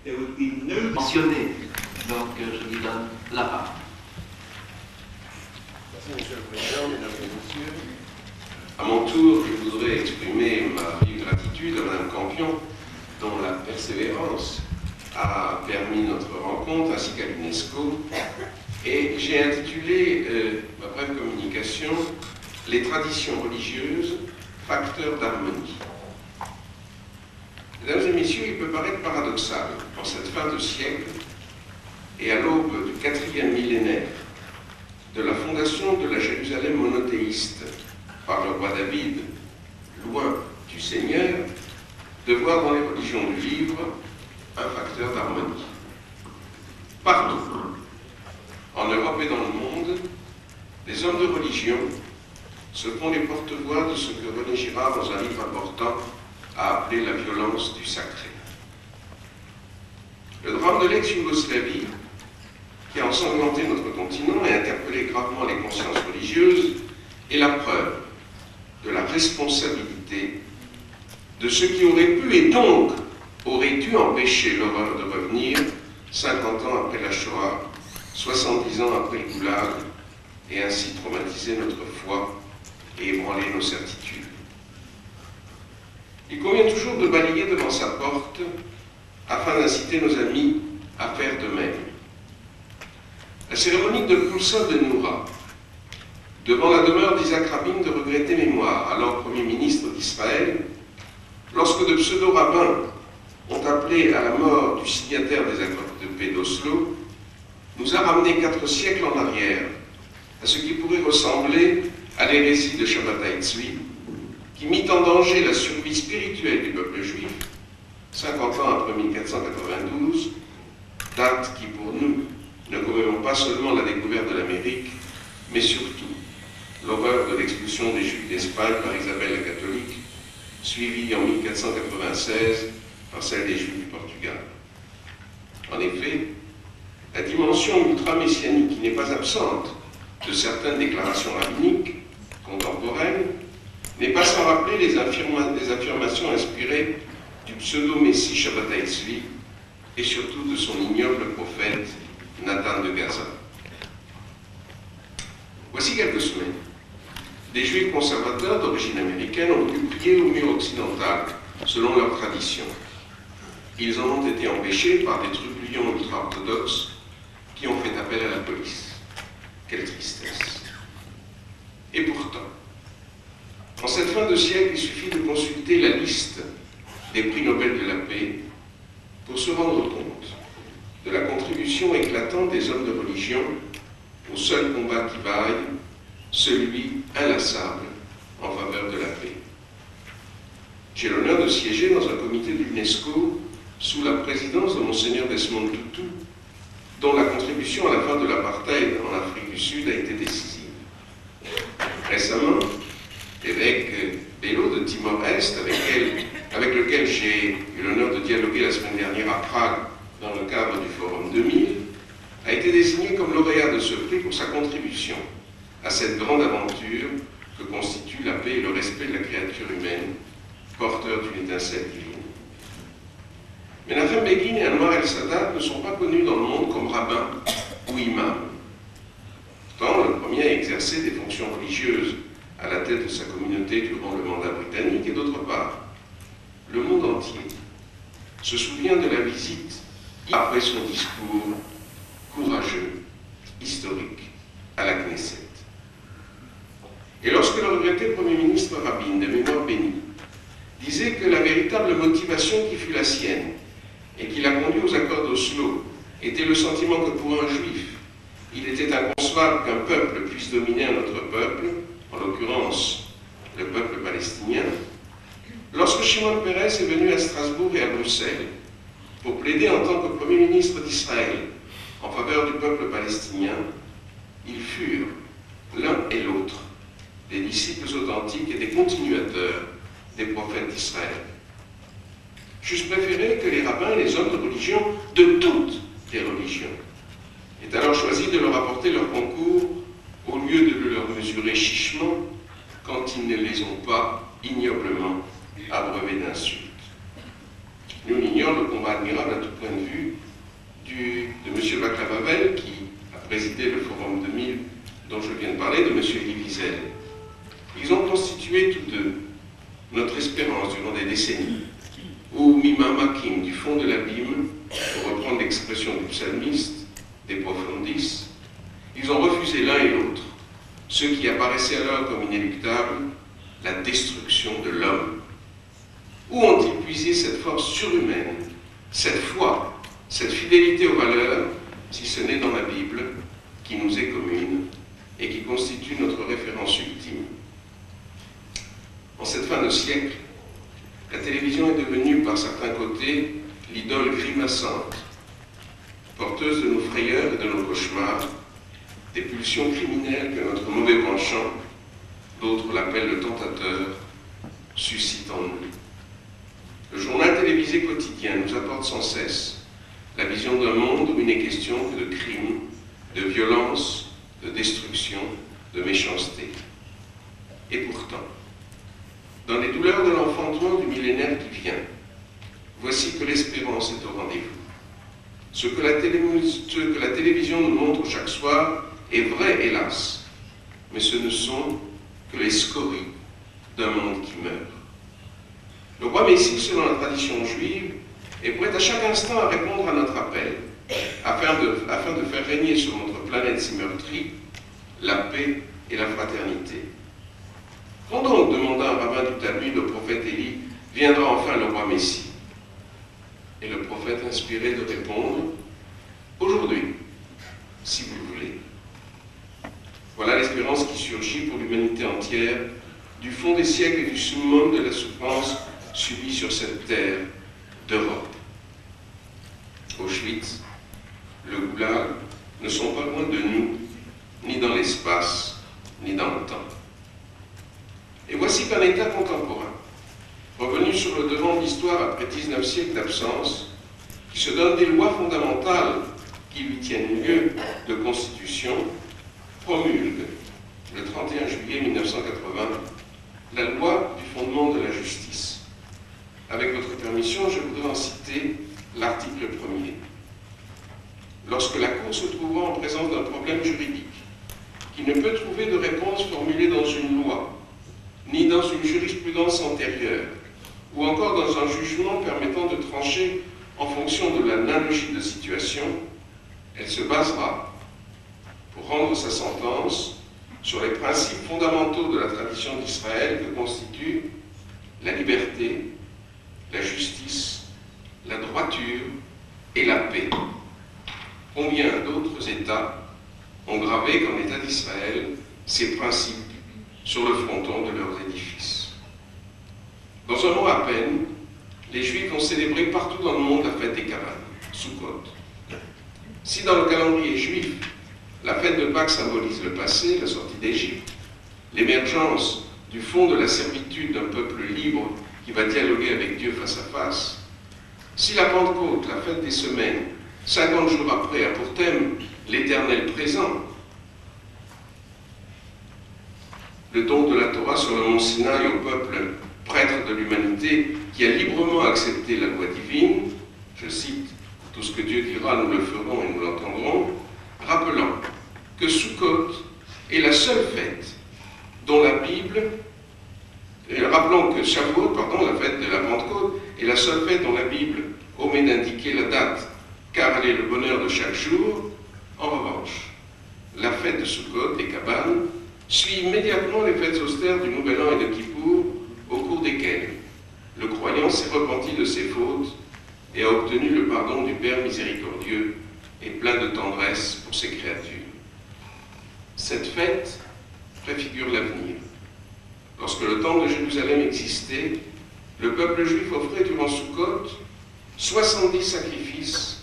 there would be no... mentionné. Donc je lui donne la parole. Merci Monsieur le Président, Mesdames et Messieurs. À mon tour, je voudrais exprimer ma vive gratitude à Mme Campion, dont la persévérance a permis notre rencontre, ainsi qu'à l'UNESCO. Et j'ai intitulé ma brève communication « Les traditions religieuses, facteurs d'harmonie ». Mesdames et messieurs, il peut paraître paradoxal, en cette fin de siècle et à l'aube du 4e millénaire de la fondation de la Jérusalem monothéiste par le roi David, loin du Seigneur, de voir dans les religions du livre un facteur d'harmonie. Partout, en Europe et dans le monde, les hommes de religion se font les porte-voix de ce que René Girard, dans un livre important, a appelé la violence du sacré. Le drame de l'ex-Yougoslavie, qui a ensanglanté notre continent et interpellé gravement les consciences religieuses, est la preuve de la responsabilité de ceux qui auraient pu et donc auraient dû empêcher l'horreur de revenir 50 ans après la Shoah, 70 ans après le Goulag, et ainsi traumatiser notre foi et ébranler nos certitudes. Il convient toujours de balayer devant sa porte afin d'inciter nos amis à faire de même. La cérémonie de Pulsar de Noura, devant la demeure d'Isaac Rabin de regretter mémoire, alors Premier ministre d'Israël, lorsque de pseudo-rabbins ont appelé à la mort du signataire des accords de paix d'Oslo, nous a ramené 4 siècles en arrière à ce qui pourrait ressembler à l'hérésie de Shabbatai Tzvi, qui mit en danger la survie spirituelle du peuple juif 50 ans après 1492, date qui pour nous ne commémore pas seulement la découverte de l'Amérique, mais surtout l'horreur de l'expulsion des Juifs d'Espagne par Isabelle la catholique, suivie en 1496 par celle des Juifs du Portugal. En effet, la dimension ultra-messianique qui n'est pas absente de certaines déclarations rabbiniques contemporaines n'est pas sans rappeler les affirmations inspirées du pseudo-messie Shabbatai Tzvi et surtout de son ignoble prophète Nathan de Gaza. Voici quelques semaines. Des Juifs conservateurs d'origine américaine ont pu prier au mur occidental, selon leur tradition. Ils en ont été empêchés par des trublions ultra-orthodoxes qui ont fait appel à la police. Quelle tristesse. Et pourtant, en cette fin de siècle, il suffit de consulter la liste des prix Nobel de la paix pour se rendre compte de la contribution éclatante des hommes de religion au seul combat qui vaille, celui inlassable en faveur de la paix. J'ai l'honneur de siéger dans un comité de l'UNESCO sous la présidence de Monseigneur Desmond Tutu, dont la contribution à la fin de l'apartheid en Afrique du Sud a été décisive. Récemment, l'évêque Bello de Timor-Est, avec lequel j'ai eu l'honneur de dialoguer la semaine dernière à Prague dans le cadre du Forum 2000, a été désigné comme lauréat de ce prix pour sa contribution à cette grande aventure que constitue la paix et le respect de la créature humaine, porteur d'une étincelle divine. Menachem Begin et Anwar el-Sadat ne sont pas connus dans le monde comme rabbins ou imams. Pourtant, le premier a exercé des fonctions religieuses à la tête de sa communauté durant le mandat britannique, et d'autre part, le monde entier se souvient de la visite après son discours courageux, historique, à la Knesset. Et lorsque le regretté Premier ministre Rabin, de mémoire bénie, disait que la véritable motivation qui fut la sienne et qui l'a conduit aux accords d'Oslo était le sentiment que pour un juif, il était inconcevable qu'un peuple puisse dominer un autre peuple, en l'occurrence le peuple palestinien, lorsque Shimon Peres est venu à Strasbourg et à Bruxelles pour plaider en tant que Premier ministre d'Israël en faveur du peuple palestinien, ils furent, l'un et l'autre, des disciples authentiques et des continuateurs des prophètes d'Israël. J'eusse préféré que les rabbins et les hommes de religion, de toutes les religions, aient alors choisi de leur apporter leur concours au lieu de leur mesurer chichement quand ils ne les ont pas ignoblement abreuvés d'insultes. Nul n'ignore le combat admirable à tout point de vue de M. Václav Havel, qui a présidé le Forum 2000 dont je viens de parler, de M. Elie Wiesel. Ils ont constitué tous deux notre espérance durant des décennies, où Mima Makim, du fond de l'abîme, pour reprendre l'expression du psalmiste, des profondis, ils ont refusé l'un et l'autre, ce qui apparaissait alors comme inéluctable, la destruction de l'homme. Où ont-ils puisé cette force surhumaine, cette foi, cette fidélité aux valeurs, si ce n'est dans la Bible, qui nous est commune et qui constitue notre référence ultime? En cette fin de siècle, la télévision est devenue, par certains côtés, l'idole grimaçante, porteuse de nos frayeurs et de nos cauchemars, des pulsions criminelles que notre mauvais penchant, d'autres l'appellent le tentateur, suscite en nous. Le journal télévisé quotidien nous apporte sans cesse la vision d'un monde où il n'est question que de crimes, de violence, de destruction, de méchanceté. Et pourtant, dans les douleurs de l'enfantement du millénaire qui vient, voici que l'espérance est au rendez-vous. Ce que la télévision nous montre chaque soir est vrai, hélas, mais ce ne sont que les scories d'un monde qui meurt. Le roi Messie, selon la tradition juive, est prêt à chaque instant à répondre à notre appel, afin de faire régner sur notre planète si meurtrie la paix et la fraternité. Quand donc, demanda un rabbin du Talmud, le prophète Élie, viendra enfin le roi Messie? Et le prophète inspiré de répondre, aujourd'hui, si vous le voulez. Voilà l'espérance qui surgit pour l'humanité entière, du fond des siècles et du summum de la souffrance subie sur cette terre d'Europe. Auschwitz, le Goulag ne sont pas loin de nous, ni dans l'espace, ni dans le temps. Et voici qu'un État contemporain, revenu sur le devant de l'histoire après 19 siècles d'absence, qui se donne des lois fondamentales qui lui tiennent lieu de constitution, promulgue le 31 juillet 1980 la loi du fondement de la justice. Avec votre permission, je voudrais en citer l'article 1er. Lorsque la Cour se trouvera en présence d'un problème juridique qui ne peut trouver de réponse formulée dans une loi, ni dans une jurisprudence antérieure, ou encore dans un jugement permettant de trancher en fonction de l'analogie de situation, elle se basera, pour rendre sa sentence, sur les principes fondamentaux de la tradition d'Israël que constituent la liberté, la justice, la droiture et la paix. Combien d'autres États ont gravé comme État d'Israël ces principes sur le fronton de leurs édifices? Dans un mois à peine, les Juifs ont célébré partout dans le monde la fête des cabanes, Sukkot. Si dans le calendrier juif, la fête de Pâques symbolise le passé, la sortie d'Égypte, l'émergence du fond de la servitude d'un peuple libre qui va dialoguer avec Dieu face à face, si la Pentecôte, la fête des semaines, 50 jours après, a pour thème l'éternel présent, le don de la Torah sur le mont Sinaï au peuple prêtre de l'humanité qui a librement accepté la loi divine, je cite, « Tout ce que Dieu dira, nous le ferons et nous l'entendrons », rappelant que Sukkot est la seule fête dont la Bible, rappelant que Shavuot, la fête de la Pentecôte, est la seule fête dont la Bible omet d'indiquer la date, car elle est le bonheur de chaque jour. En revanche, la fête de Sukkot, des cabanes, suit immédiatement les fêtes austères du Nouvel An et de Kippour, au cours desquelles le croyant s'est repenti de ses fautes et a obtenu le pardon du Père miséricordieux et plein de tendresse pour ses créatures. Cette fête préfigure l'avenir. Lorsque le temple de Jérusalem existait, le peuple juif offrait durant Sukkot 70 sacrifices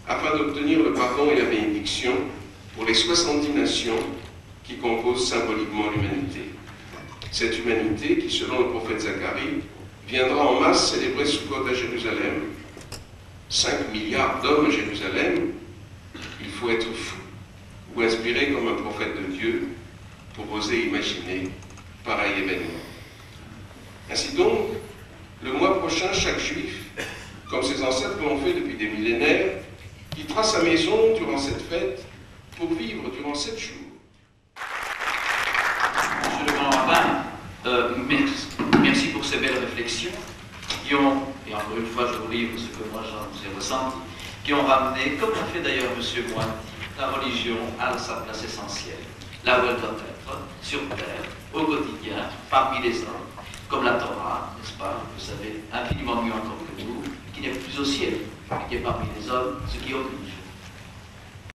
afin d'obtenir le pardon et la bénédiction pour les 70 nations qui composent symboliquement l'humanité. Cette humanité qui, selon le prophète Zacharie, viendra en masse célébrer Sukkot à Jérusalem. 5 milliards d'hommes à Jérusalem, il faut être fou ou inspiré comme un prophète de Dieu pour oser imaginer pareil événement. Ainsi donc, le mois prochain, chaque juif, comme ses ancêtres l'ont fait depuis des millénaires, quittera sa maison durant cette fête pour vivre durant 7 jours. Monsieur le grand rabbin, merci pour ces belles réflexions qui ont, et encore une fois je vous livre ce que moi j'en ai ressenti, qui ont ramené, comme l'a fait d'ailleurs M. Moiti, la religion à sa place essentielle, là où elle doit être, sur terre, au quotidien, parmi les hommes, comme la Torah, n'est-ce pas, vous savez, infiniment mieux encore que nous, qui n'est plus au ciel, mais qui est parmi les hommes, ce qui oblige.